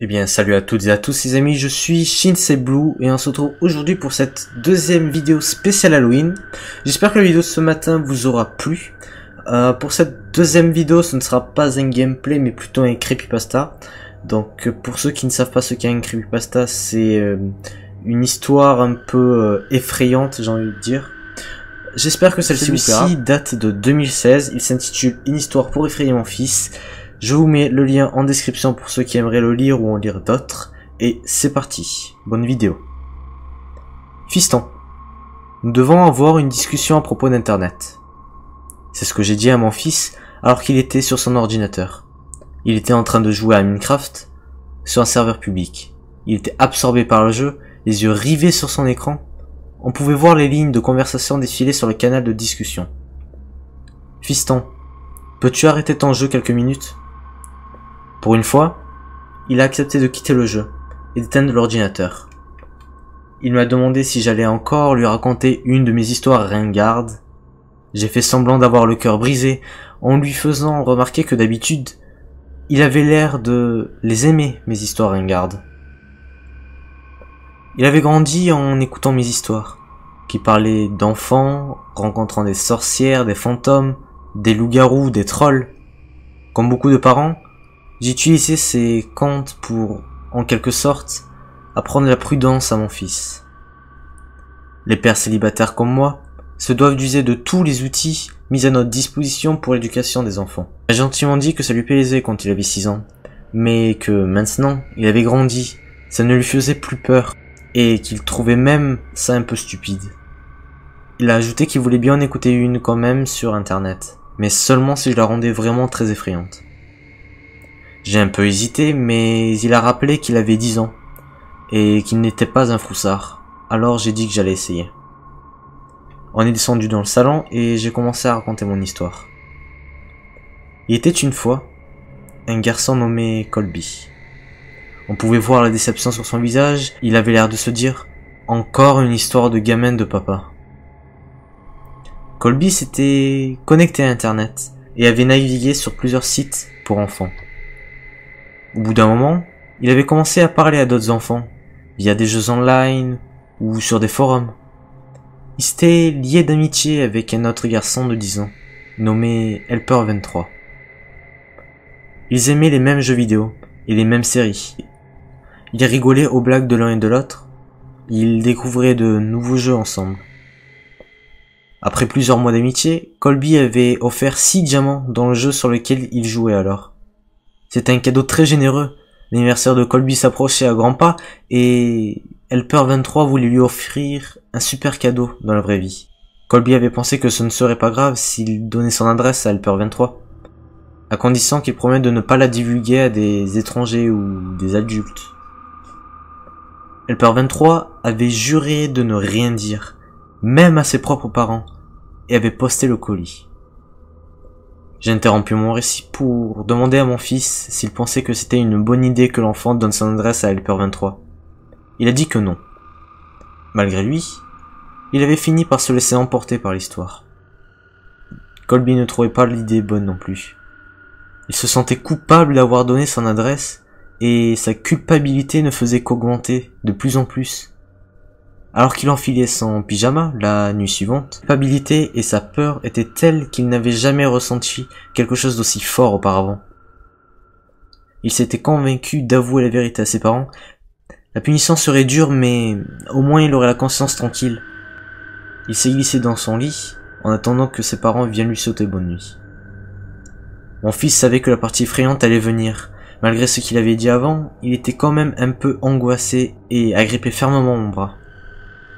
Eh bien, salut à toutes et à tous les amis, je suis Shinsei-Blue et on se retrouve aujourd'hui pour cette deuxième vidéo spéciale Halloween. J'espère que la vidéo de ce matin vous aura plu. Pour cette deuxième vidéo, ce ne sera pas un gameplay mais plutôt un creepypasta. Donc pour ceux qui ne savent pas ce qu'est un creepypasta, c'est une histoire un peu effrayante, j'ai envie de dire. J'espère que celle-ci vous plaira. Date de 2016, il s'intitule Une histoire pour effrayer mon fils. Je vous mets le lien en description pour ceux qui aimeraient le lire ou en lire d'autres. Et c'est parti, bonne vidéo. Fiston, nous devons avoir une discussion à propos d'internet. C'est ce que j'ai dit à mon fils alors qu'il était sur son ordinateur. Il était en train de jouer à Minecraft sur un serveur public. Il était absorbé par le jeu, les yeux rivés sur son écran. On pouvait voir les lignes de conversation défiler sur le canal de discussion. Fiston, peux-tu arrêter ton jeu quelques minutes ? Pour une fois, il a accepté de quitter le jeu et d'éteindre l'ordinateur. Il m'a demandé si j'allais encore lui raconter une de mes histoires ringardes. J'ai fait semblant d'avoir le cœur brisé en lui faisant remarquer que d'habitude, il avait l'air de les aimer, mes histoires ringardes. Il avait grandi en écoutant mes histoires, qui parlaient d'enfants rencontrant des sorcières, des fantômes, des loups-garous, des trolls. Comme beaucoup de parents, j'ai utilisé ces contes pour, en quelque sorte, apprendre la prudence à mon fils. Les pères célibataires comme moi se doivent d'user de tous les outils mis à notre disposition pour l'éducation des enfants. Il a gentiment dit que ça lui plaisait quand il avait 6 ans, mais que maintenant, il avait grandi, ça ne lui faisait plus peur, et qu'il trouvait même ça un peu stupide. Il a ajouté qu'il voulait bien en écouter une quand même sur internet, mais seulement si je la rendais vraiment très effrayante. J'ai un peu hésité, mais il a rappelé qu'il avait 10 ans, et qu'il n'était pas un froussard, alors j'ai dit que j'allais essayer. On est descendu dans le salon, et j'ai commencé à raconter mon histoire. Il était une fois un garçon nommé Colby. On pouvait voir la déception sur son visage, il avait l'air de se dire « Encore une histoire de gamin de papa ». Colby s'était connecté à internet, et avait navigué sur plusieurs sites pour enfants. Au bout d'un moment, il avait commencé à parler à d'autres enfants, via des jeux online ou sur des forums. Il s'était lié d'amitié avec un autre garçon de 10 ans, nommé Helper23. Ils aimaient les mêmes jeux vidéo et les mêmes séries. Ils rigolaient aux blagues de l'un et de l'autre. Ils découvraient de nouveaux jeux ensemble. Après plusieurs mois d'amitié, Colby avait offert 6 diamants dans le jeu sur lequel il jouait alors. C'était un cadeau très généreux. L'anniversaire de Colby s'approchait à grands pas et Helper23 voulait lui offrir un super cadeau dans la vraie vie. Colby avait pensé que ce ne serait pas grave s'il donnait son adresse à Helper23, à condition qu'il promette de ne pas la divulguer à des étrangers ou des adultes. Helper23 avait juré de ne rien dire, même à ses propres parents, et avait posté le colis. J'ai interrompu mon récit pour demander à mon fils s'il pensait que c'était une bonne idée que l'enfant donne son adresse à Helper23. Il a dit que non. Malgré lui, il avait fini par se laisser emporter par l'histoire. Colby ne trouvait pas l'idée bonne non plus. Il se sentait coupable d'avoir donné son adresse et sa culpabilité ne faisait qu'augmenter de plus en plus. Alors qu'il enfilait son pyjama la nuit suivante, sa culpabilité et sa peur étaient telles qu'il n'avait jamais ressenti quelque chose d'aussi fort auparavant. Il s'était convaincu d'avouer la vérité à ses parents. La punition serait dure, mais au moins il aurait la conscience tranquille. Il s'est glissé dans son lit en attendant que ses parents viennent lui souhaiter bonne nuit. Mon fils savait que la partie effrayante allait venir. Malgré ce qu'il avait dit avant, il était quand même un peu angoissé et agrippait fermement mon bras.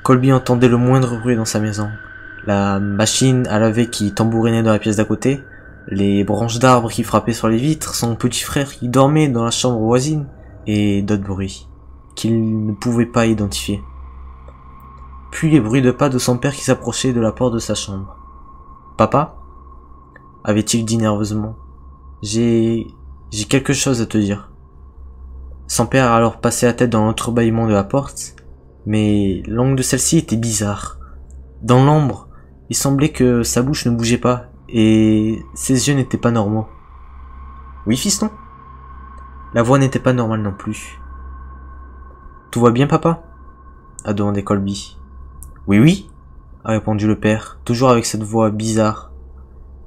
Colby entendait le moindre bruit dans sa maison. La machine à laver qui tambourinait dans la pièce d'à côté, les branches d'arbres qui frappaient sur les vitres, son petit frère qui dormait dans la chambre voisine, et d'autres bruits qu'il ne pouvait pas identifier. Puis les bruits de pas de son père qui s'approchait de la porte de sa chambre. « Papa ?» avait-il dit nerveusement. « J'ai quelque chose à te dire. » Son père a alors passé la tête dans l'entrebâillement de la porte, mais l'angle de celle-ci était bizarre. Dans l'ombre, il semblait que sa bouche ne bougeait pas, et ses yeux n'étaient pas normaux. « Oui, fiston ?» La voix n'était pas normale non plus. « Tout va bien, papa ?» a demandé Colby. « Oui, oui, » a répondu le père, toujours avec cette voix bizarre.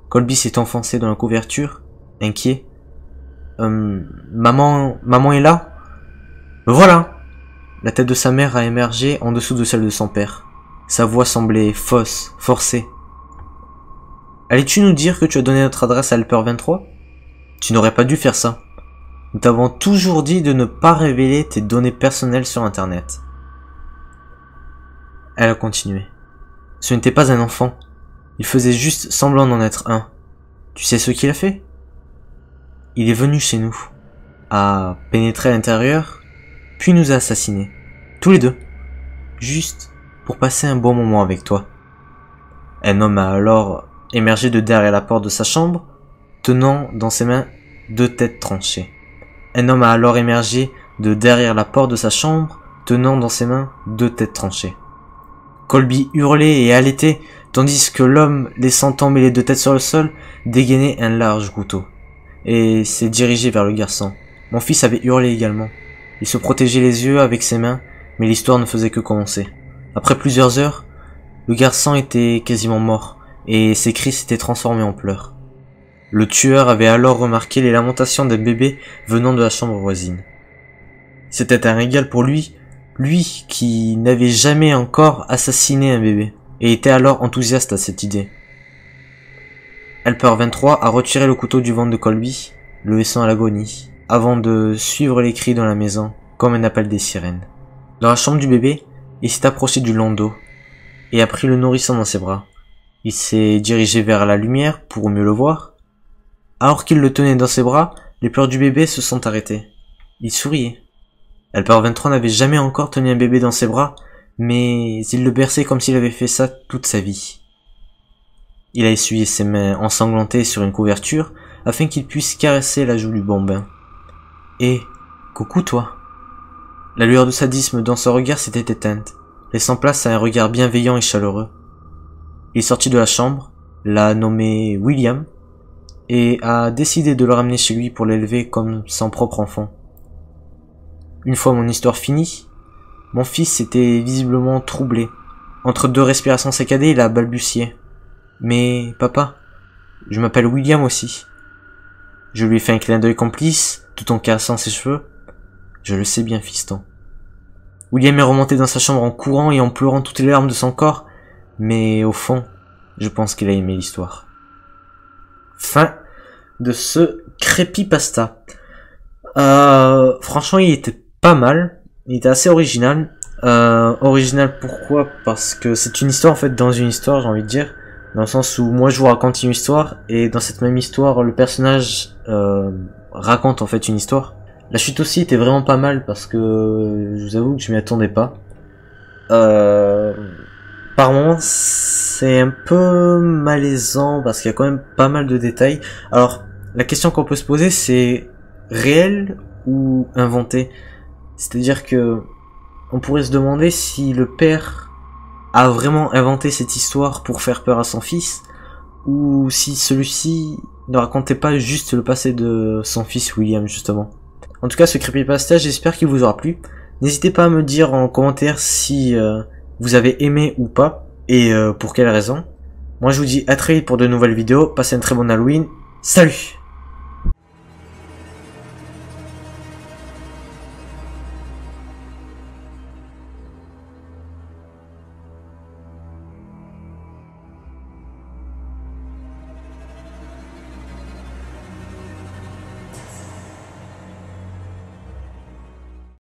Colby s'est enfoncé dans la couverture, inquiet. Maman est là ?»« Me voilà !» La tête de sa mère a émergé en dessous de celle de son père. Sa voix semblait fausse, forcée. « Allais-tu nous dire que tu as donné notre adresse à Helper 23 ? Tu n'aurais pas dû faire ça. Nous t'avons toujours dit de ne pas révéler tes données personnelles sur Internet. » Elle a continué. « Ce n'était pas un enfant. Il faisait juste semblant d'en être un. Tu sais ce qu'il a fait ? Il est venu chez nous, a pénétré à l'intérieur, puis nous a assassinés. Tous les deux. Juste pour passer un bon moment avec toi. » Un homme a alors émergé de derrière la porte de sa chambre, tenant dans ses mains 2 têtes tranchées. Un homme a alors émergé de derrière la porte de sa chambre, tenant dans ses mains 2 têtes tranchées. Colby hurlait et halétait, tandis que l'homme, laissant tomber les 2 têtes sur le sol, dégainait un large couteau, et s'est dirigé vers le garçon. Mon fils avait hurlé également. Il se protégeait les yeux avec ses mains, mais l'histoire ne faisait que commencer. Après plusieurs heures, le garçon était quasiment mort, et ses cris s'étaient transformés en pleurs. Le tueur avait alors remarqué les lamentations d'un bébé venant de la chambre voisine. C'était un régal pour lui qui n'avait jamais encore assassiné un bébé, et était alors enthousiaste à cette idée. Helper 23 a retiré le couteau du ventre de Colby, le laissant à l'agonie, avant de suivre les cris dans la maison, comme un appel des sirènes. Dans la chambre du bébé, il s'est approché du landau, et a pris le nourrisson dans ses bras. Il s'est dirigé vers la lumière pour mieux le voir. Alors qu'il le tenait dans ses bras, les pleurs du bébé se sont arrêtés. Il souriait. Helper 23 n'avait jamais encore tenu un bébé dans ses bras, mais il le berçait comme s'il avait fait ça toute sa vie. Il a essuyé ses mains ensanglantées sur une couverture, afin qu'il puisse caresser la joue du bambin. Et coucou toi. La lueur de sadisme dans son regard s'était éteinte, laissant place à un regard bienveillant et chaleureux. Il est sorti de la chambre, l'a nommé William, et a décidé de le ramener chez lui pour l'élever comme son propre enfant. Une fois mon histoire finie, mon fils était visiblement troublé. Entre 2 respirations saccadées, il a balbutié. « Mais, papa, je m'appelle William aussi. » Je lui ai fait un clin d'œil complice, tout en caressant ses cheveux. « Je le sais bien, fiston. » William est remonté dans sa chambre en courant et en pleurant toutes les larmes de son corps, mais au fond, je pense qu'il a aimé l'histoire. Fin de ce creepypasta. Franchement, il était pas mal. Il était assez original. Original pourquoi? Parce que c'est une histoire en fait dans une histoire, j'ai envie de dire. Dans le sens où moi je vous raconte une histoire et dans cette même histoire le personnage raconte en fait une histoire. La chute aussi était vraiment pas mal parce que je vous avoue que je m'y attendais pas. Par moments c'est un peu malaisant parce qu'il y a quand même pas mal de détails. Alors la question qu'on peut se poser c'est réel ou inventé? C'est-à-dire que on pourrait se demander si le père a vraiment inventé cette histoire pour faire peur à son fils, ou si celui-ci ne racontait pas juste le passé de son fils William justement. En tout cas, ce creepypasta, j'espère qu'il vous aura plu. N'hésitez pas à me dire en commentaire si vous avez aimé ou pas, et pour quelle raison. Moi je vous dis à très vite pour de nouvelles vidéos, passez un très bon Halloween, salut!